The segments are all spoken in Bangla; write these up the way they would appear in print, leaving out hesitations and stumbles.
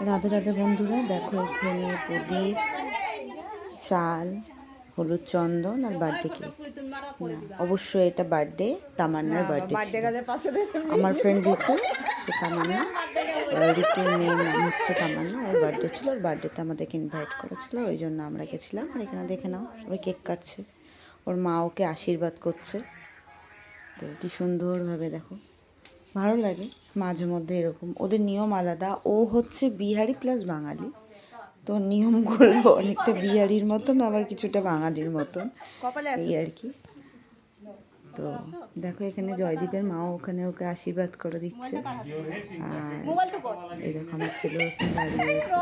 রাধে রাধে বন্ধুরা, দেখো এখানে প্রদীপ, চাল, হলুদ চন্দন আর বার্থডে কেক। না, অবশ্যই এটা বার্থডে, তামান্নার বার্থডে ছিল। আমার ফ্রেন্ড ঋতু, সে তামান্না, ঋতুর মেয়ের নাম হচ্ছে তামান্না, ওর বার্থডে ছিল। ওর বার্থডেতে আমাদেরকে ইনভাইট করেছিল, ওই জন্য আমরা গেছিলাম। আর এখানে দেখে নাও, সবাই কেক কাটছে, ওর মা ওকে আশীর্বাদ করছে। তো কি সুন্দরভাবে দেখো, ভালো লাগে মাঝে মধ্যে এরকম। ওদের নিয়ম আলাদা, ও হচ্ছে বিহারি প্লাস বাঙালি, তো নিয়মগুলো অনেকটা বিহারির মতন, আবার কিছুটা বাঙালির মতন, এই আর কি। তো দেখো এখানে জয়দীপের মাও ওখানে ওকে আশীর্বাদ করে দিচ্ছে। আর এই দেখো আমার ছেলে ওখানে দাঁড়িয়ে আছে,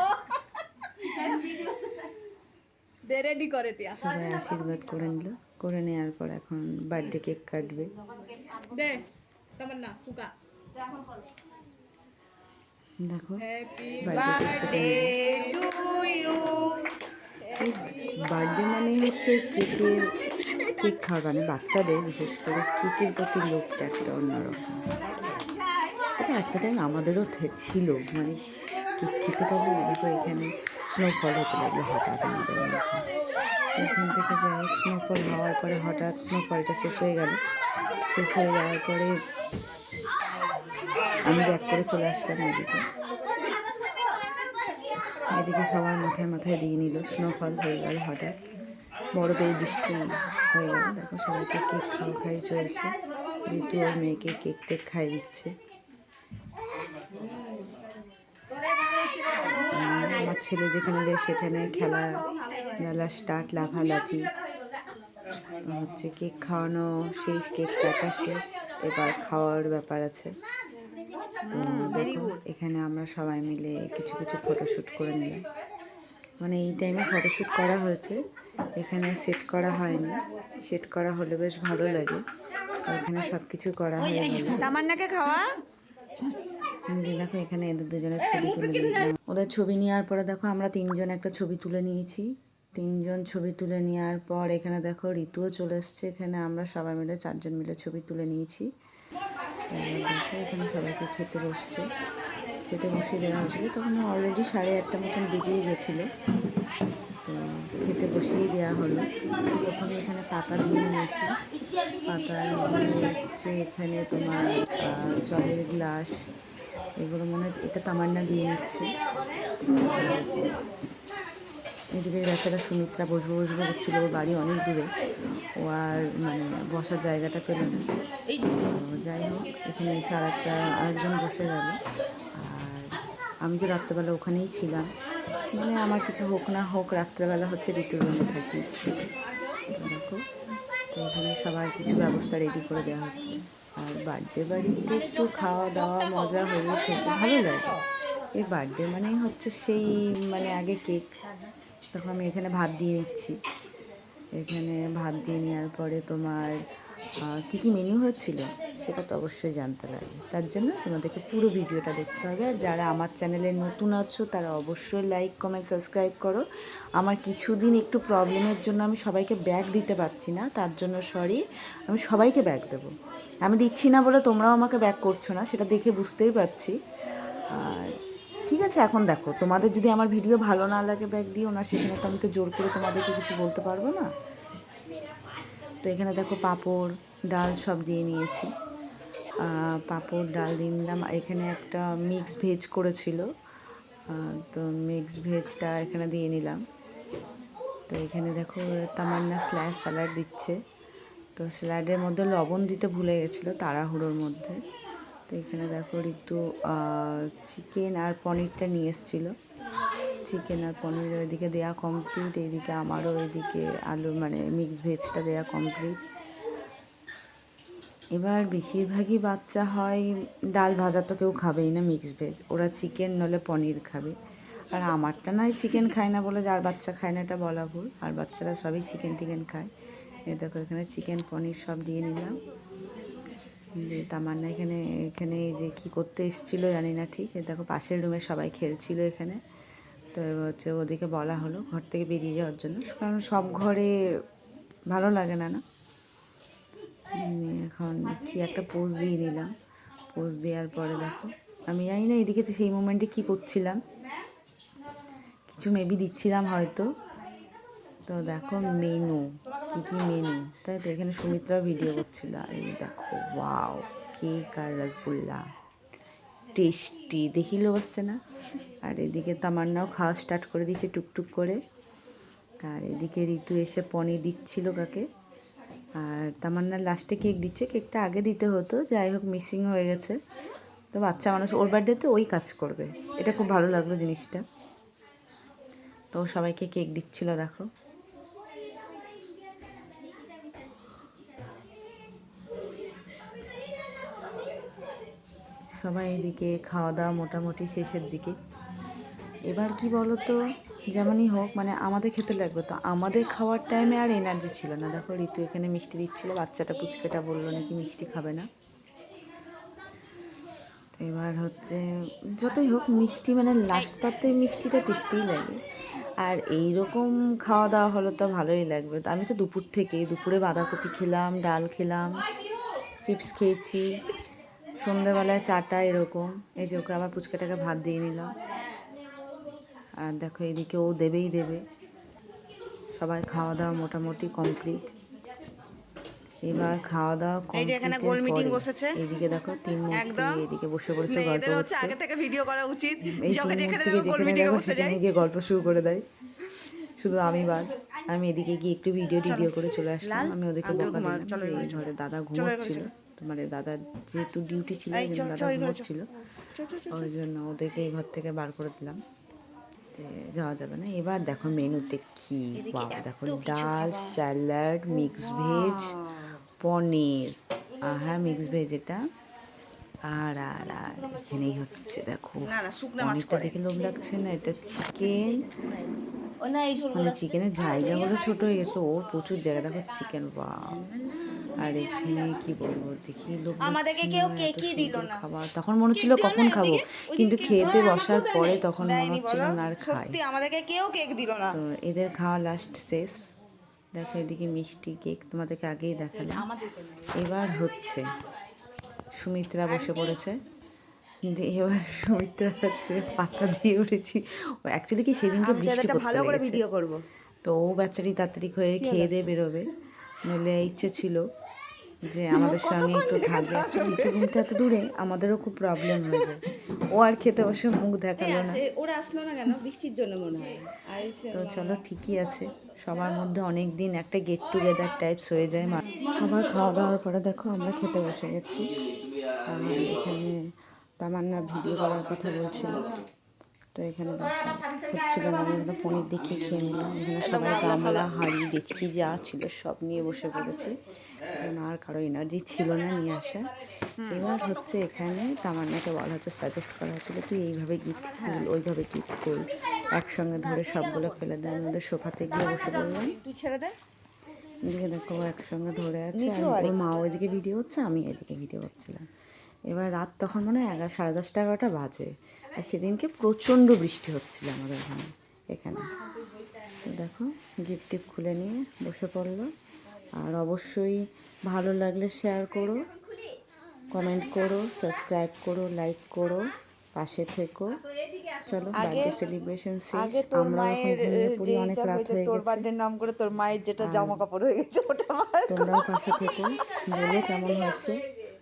সবাই আশীর্বাদ করে নিল। করে নেওয়ার পর এখন বার্থডে কেক কাটবে। দেখো বার্থডে মানে হচ্ছে কেক খাওয়ার, মানে বাচ্চাদের বিশেষ করে কেকের প্রতি লোভটা একটা অন্যরকম। এটা একটা টাইম আমাদেরও ছিল, মানে কেক খেতে পাবো। দেখো এখানে স্নোফল হতে লাগলো হঠাৎ আমাদের মধ্যে। এখান থেকে যাই হোক, স্নোফল হওয়ার পরে হঠাৎ স্নোফলটা শেষ হয়ে গেল। শেষ হয়ে যাওয়ার পরে আমি ব্যাক করে চলে আসলাম এদিকে। এদিকে সবার মাথায় মাথায় দিয়ে নিল, স্নোফল হয়ে গেল হঠাৎ, বড়দের বৃষ্টি হয়ে গেল। দেখো সবাইকে কেক খাই চলছে। ঋতু ওর মেয়েকে কেক টেক খাই দিচ্ছে। আমার ছেলে যেখানে যায় সেখানে খেলা স্টার্ট, লাফালাফি। তো হচ্ছে কেক খাওয়ানো শেষ, কেক কাটা শেষ, এবার খাওয়ার ব্যাপার আছে। তো দেখো এখানে আমরা সবাই মিলে কিছু কিছু ফটোশ্যুট করে নিলাম। মানে এই টাইমে ফটোশ্যুট করা হয়েছে, এখানে সেট করা হয়নি। সেট করা হলে বেশ ভালো লাগে। এখানে সব কিছু করা হয়ে গেল। তামান্নাকে খাওয়া। দেখো এখানে এদের দুজনের ছবি তুলে নিলাম। ওদের ছবি নেওয়ার পরে দেখো আমরা তিনজন একটা ছবি তুলে নিয়েছি। তিনজন ছবি তুলে নেওয়ার পর এখানে দেখো ঋতুও চলে এসছে। এখানে আমরা সবাই মিলে চারজন মিলে ছবি তুলে নিয়েছি। দেখো এখানে সবাইকে খেতে বসছে, খেতে বসিয়ে দেওয়া হয়েছিল। তখন অলরেডি 8:30 মতন বেজেই গেছিলো। তো খেতে বসিয়েই দেওয়া হলো। প্রথমে এখানে পাতা দিয়ে নিয়েছি, পাতা দিয়ে হচ্ছে এখানে তোমার জলের গ্লাস, এগুলো মনে হয় এটা তামান্না দিয়ে নিচ্ছে। এদিকে বেচারা সুমিত্রা বসবো করছিল, ওর বাড়ি অনেক দূরে, ও আর মানে বসার জায়গাটা পেল না। তো যাই হোক, এখানে এসে আরেকজন বসে গেল। আর আমি তো রাত্রেবেলা ওখানেই ছিলাম, মানে আমার কিছু হোক না হোক রাত্রেবেলা হচ্ছে ঋতুর রুমে থাকি। তো দেখো, তো এখানে সবার কিছু ব্যবস্থা রেডি করে দেওয়া হচ্ছে। আর বার্থডে বাড়িতে একটু খাওয়া দাওয়া মজা হয়ে থাকে, ভালো লাগে। এই বার্থডে মানেই হচ্ছে সেই, মানে আগে কেক। তখন আমি এখানে ভাত দিয়ে নিচ্ছি। এখানে ভাত দিয়ে নেওয়ার পরে তোমার কী কী মেনু হচ্ছিল সেটা তো অবশ্যই জানতে লাগে, তার জন্য তোমাদেরকে পুরো ভিডিওটা দেখতে হবে। আর যারা আমার চ্যানেলে নতুন আছো তারা অবশ্যই লাইক কমেন্ট সাবস্ক্রাইব করো। আমার কিছুদিন একটু প্রবলেমের জন্য আমি সবাইকে ব্যাগ দিতে পারছি না, তার জন্য সরি। আমি সবাইকে ব্যাগ দেবো, আমি দিচ্ছি না বলে তোমরাও আমাকে ব্যাগ করছো না, সেটা দেখে বুঝতেই পারছি। আর ঠিক আছে, এখন দেখো তোমাদের যদি আমার ভিডিও ভালো না লাগে ব্যাগ দিও না, সেখানে তো আমি তো জোর করে তোমাদেরকে কিছু বলতে পারবো না। তো এখানে দেখো পাঁপড় ডাল সব দিয়ে নিয়েছি, পাঁপড় ডাল দিয়ে নিলাম। আর এখানে একটা মিক্স ভেজ করেছিল, তো মিক্স ভেজটা এখানে দিয়ে নিলাম। তো এখানে দেখো তামান্না স্যালাড দিচ্ছে। তো স্যালাডের মধ্যে লবণ দিতে ভুলে গেছিলো তাড়াহুড়োর মধ্যে। তো এখানে দেখো ঋতু চিকেন আর পনিরটা নিয়ে এসেছিলো। চিকেন আর পনির ওইদিকে দেওয়া কমপ্লিট, এইদিকে আমারও ওইদিকে আলু মানে মিক্স ভেজটা দেওয়া কমপ্লিট। এবার বেশিরভাগই বাচ্চা হয় ডাল ভাজা তো কেউ খাবেই না, মিক্স ভেজ, ওরা চিকেন নলে পনির খাবে। আর আমারটা নয় চিকেন খায় না বলে যার বাচ্চা খায় না এটা বলা ভুল, আর বাচ্চারা সবই চিকেন খায়। এই দেখো এখানে চিকেন পনির সব দিয়ে নিলাম। দিয়ে তামান্না এখানে যে কী করতে এসেছিলো জানি না ঠিক, দেখো পাশের রুমে সবাই খেলছিল এখানে। তো হচ্ছে ওদেরকে বলা হলো ঘর থেকে বেরিয়ে যাওয়ার জন্য, কারণ সব ঘরে ভালো লাগে না। এখন কি একটা পোজ দিয়ে নিলাম। পোজ দেওয়ার পরে দেখো আমি জানি না এদিকে তো সেই মোমেন্টে কী করছিলাম, কিছু মেবি দিচ্ছিলাম হয়তো। তো দেখো মেনু, কী কী মেনু, তাই তো এখানে সুমিত্রাও ভিডিও করছিল। আর এই দেখো ওয়াও, কেক আর রসগোল্লা, টেস্টি, দেখিলেও বসছে না। আর এদিকে তামান্নাও খাওয়া স্টার্ট করে দিয়েছে টুকটুক করে। আর এদিকে ঋতু এসে পনির দিচ্ছিল কাকে, আর তামান্নার লাস্টে কেক দিচ্ছে। কেকটা আগে দিতে হতো, যাই হোক মিসিং হয়ে গেছে। তো বাচ্চা মানুষ, ওর বার্থডেতে ওই কাজ করবে, এটা খুব ভালো লাগলো জিনিসটা। তো সবাইকে কেক দিচ্ছিল দেখো। সবাই এদিকে খাওয়া দাওয়া মোটামুটি শেষের দিকে। এবার কি বলো তো, যেমনই হোক মানে আমাদের খেতে লাগবে, তো আমাদের খাওয়ার টাইমে আর এনার্জি ছিল না। দেখো ঋতু এখানে মিষ্টি দিচ্ছিল, বাচ্চাটা পুচকেটা বললো নাকি মিষ্টি খাবে না। তো এবার হচ্ছে যতই হোক মিষ্টি মানে লাস্ট পাতে মিষ্টিটা টেস্টিই লাগে। আর এই রকম খাওয়া দাওয়া হলো তো ভালোই লাগবে। আমি তো দুপুরে বাঁধাকপি খেলাম, ডাল খেলাম, চিপস খেয়েছি, সন্ধ্যেবেলায় চাটা এরকম। এই যে ওকে আবার পুচকাটাকে ভাত দিয়ে নিলাম। আর দেখো এদিকে ও দেবেই দেবে। সবাই খাওয়া দাওয়া মোটামুটি কমপ্লিট। এবার খাওয়া দাওয়া কমপ্লিটের পরে এইদিকে দেখো তিন মূর্তি এদিকে বসে পড়েছে গল্প করতে। এই তিন মূর্তিকে যেখানে দেখো সেখানে গিয়ে গল্প শুরু করে দেয়, শুধু আমি বাদ। আমি এদিকে গিয়ে একটু ভিডিও করে চলে আসলাম। আমি ওদেরকে বকা দিলাম যে এই ঘরে দাদা ঘুমোচ্ছিল, তোমার দাদার যেহেতু ডিউটি ছিল এই জন্য দাদা ঘুমোচ্ছিল, ওই জন্য ওদেরকে এই ঘর থেকে বার করে দিলাম, যাওয়া যাবে না। এবার দেখো মেনুতে কি, বাবা দেখো ডাল, স্যালাড, মিক্স ভেজ, পনির, হ্যাঁ মিক্স ভেজ এটা। আর আর আর এখানেই হচ্ছে দেখো পনিরটা দেখে লোভ লাগছে না, এটা চিকেন, মানে চিকেনের জায়গাগুলো ছোট হয়ে গেছে, ওর প্রচুর জায়গা। দেখো চিকেন, বাহ। আর এখানে কি বলবো, দেখি লোভ লাগছে না, এত সুন্দর খাবার। তখন মনে হচ্ছিল কখন খাবো, কিন্তু খেতে বসার পরে তখন মনে হচ্ছিল না আর খাই। তো এদের খাওয়া লাস্ট শেষ। দেখো এদিকে মিষ্টি কেক তোমাদেরকে আগেই দেখালাম। এবার হচ্ছে সুমিত্রা বসে পড়েছে। এবার সুমিত্রা হচ্ছে পাতা দিয়ে উঠেছি। অ্যাকচুয়ালি কি সেদিনকে বৃষ্টি পড়তে লেগেছে, তো ও বেচারি তাড়াতাড়ি হয়ে খেয়ে দিয়ে বেরোবে, নইলে ইচ্ছে ছিল যে আমাদের সঙ্গে একটু থাকবে। অ্যাকচুয়ালি রুমটা এত দূরে, আমাদেরও খুব প্রবলেম হয়ে যায়। ও আর খেতে বসে মুখ দেখালো না। ওরা আসলো না কেন, বৃষ্টির জন্য মনে হয়। তো চলো ঠিকই আছে, সবার মধ্যে অনেক দিন একটা গেট টুগেদার টাইপস হয়ে যায়। সবার খাওয়া দাওয়ার পরে দেখো আমরা খেতে বসে গেছি। আর এখানে তামান্না ভিডিও করার কথা বলছিল, তো এখানে হচ্ছিল না, আমি এখানে পনির দেখিয়ে খেয়ে নিলাম। এখানে সবাই গামলা হাঁড়ি ডেচকি যা ছিল সব নিয়ে বসে পড়েছে, কারণ আর কারো এনার্জি ছিল না নিয়ে আসা। এবার হচ্ছে এখানে তামান্নাকে বলা হচ্ছে, সাজেস্ট করা হচ্ছিলো তুই এইভাবে গিফট খুল, ওইভাবে গিফট খুল, একসঙ্গে ধরে সবগুলো ফেলে দেয়। আমি ওদের সোফাতে গিয়ে বসে পড়লাম। এদিকে দেখো একসঙ্গে ধরে আছে, আর ওর মা ওইদিকে ভিডিও হচ্ছে, আমি এদিকে ভিডিও করছিলাম। এবার রাত তখন মনে হয় 10:30 11টা বাজে, আর সেদিনকে প্রচণ্ড বৃষ্টি হচ্ছিলো আমাদের এখানে। তো দেখো গিফট টিফট খুলে নিয়ে বসে পড়লো। আর অবশ্যই ভালো লাগলে শেয়ার করো, কমেন্ট করো, সাবস্ক্রাইব করো, লাইক করো, পাশে থেকো। চলো বার্থডে সেলিব্রেশন শেষ, আমরা এখন ঘুমিয়ে পড়ি, অনেক রাত হয়ে গেছে। তোর বার্থডের নাম করে তোর মায়ের যেটা জামা কাপড় হয়ে গেছে ওটা তোমরাও পাশে থেকো, বলো কেমন হচ্ছে।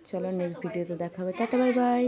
চলো নেক্সট ভিডিওতে দেখা হবে, টাটা বাই বাই।